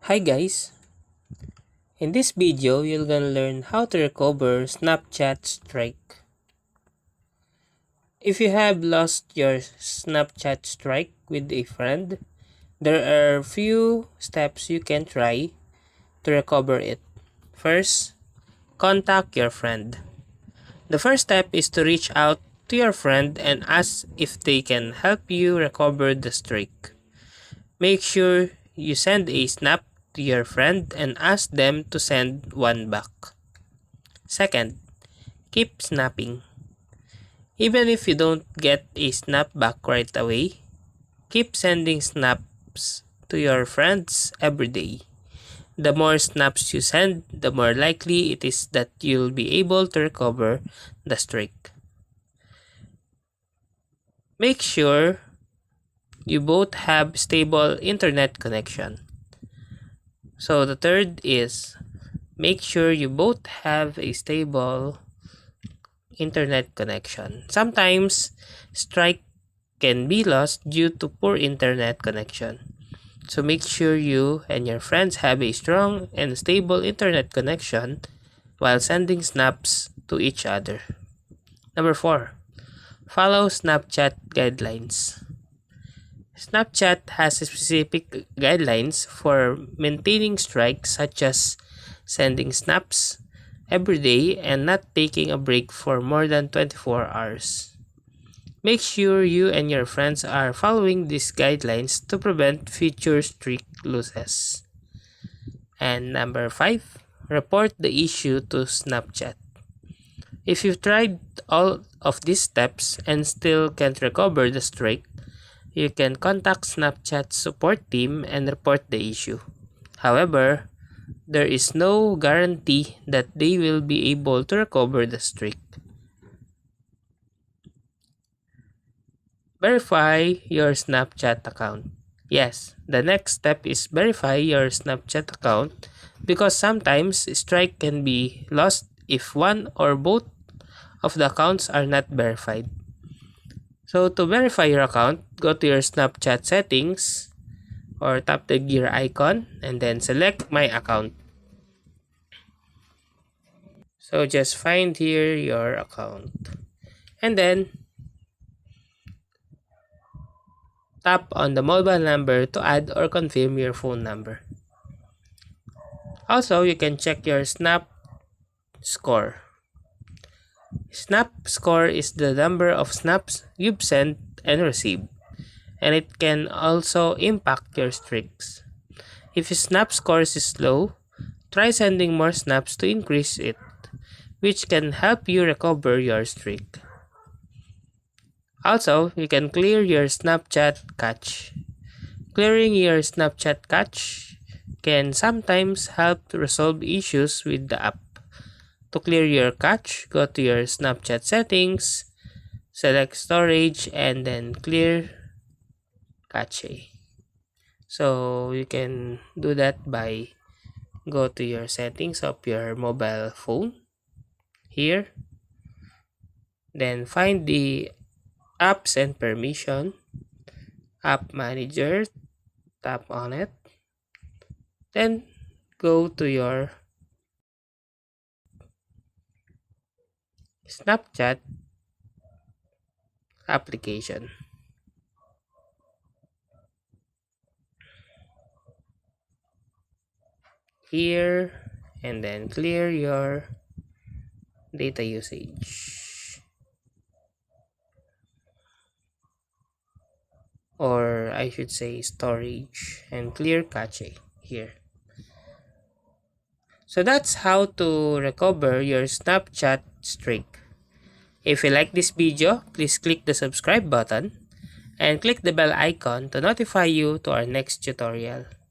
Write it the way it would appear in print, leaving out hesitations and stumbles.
Hi guys! In this video, you're gonna learn how to recover Snapchat streak. If you have lost your Snapchat streak with a friend, there are few steps you can try to recover it. First, contact your friend. The first step is to reach out to your friend and ask if they can help you recover the streak. Make sure you send a snap to your friend and ask them to send one back. Second, keep snapping. Even if you don't get a snap back right away, keep sending snaps to your friends every day. The more snaps you send, the more likely it is that you'll be able to recover the streak. Make sure you both have stable internet connection. So the third is make sure you both have a stable internet connection. Sometimes strike can be lost due to poor internet connection. So make sure you and your friends have a strong and stable internet connection while sending snaps to each other. Number 4. Follow Snapchat guidelines. Snapchat has specific guidelines for maintaining strikes, such as sending snaps every day and not taking a break for more than 24 hours. Make sure you and your friends are following these guidelines to prevent future streak losses. And number 5, report the issue to Snapchat. If you've tried all of these steps and still can't recover the streak, you can contact Snapchat support team and report the issue. However, there is no guarantee that they will be able to recover the streak. Verify your Snapchat account. Yes, the next step is verify your Snapchat account because sometimes strike can be lost if one or both of the accounts are not verified. So to verify your account, go to your Snapchat settings or tap the gear icon and then select my account. So just find here your account and then tap on the mobile number to add or confirm your phone number. Also, you can check your Snap score. Snap score is the number of snaps you've sent and received, and it can also impact your streaks. If your snap score is low, try sending more snaps to increase it, which can help you recover your streak. Also, you can clear your Snapchat cache. Clearing your Snapchat cache can sometimes help to resolve issues with the app. To clear your cache, go to your Snapchat settings, select storage, and then clear cache. So you can do that by go to your settings of your mobile phone here, then find the apps and permission, app manager, tap on it, then go to your Snapchat application. Here, and then clear your data usage, or I should say storage, and clear cache here. So that's how to recover your Snapchat streak. If you like this video, please click the subscribe button and click the bell icon to notify you to our next tutorial.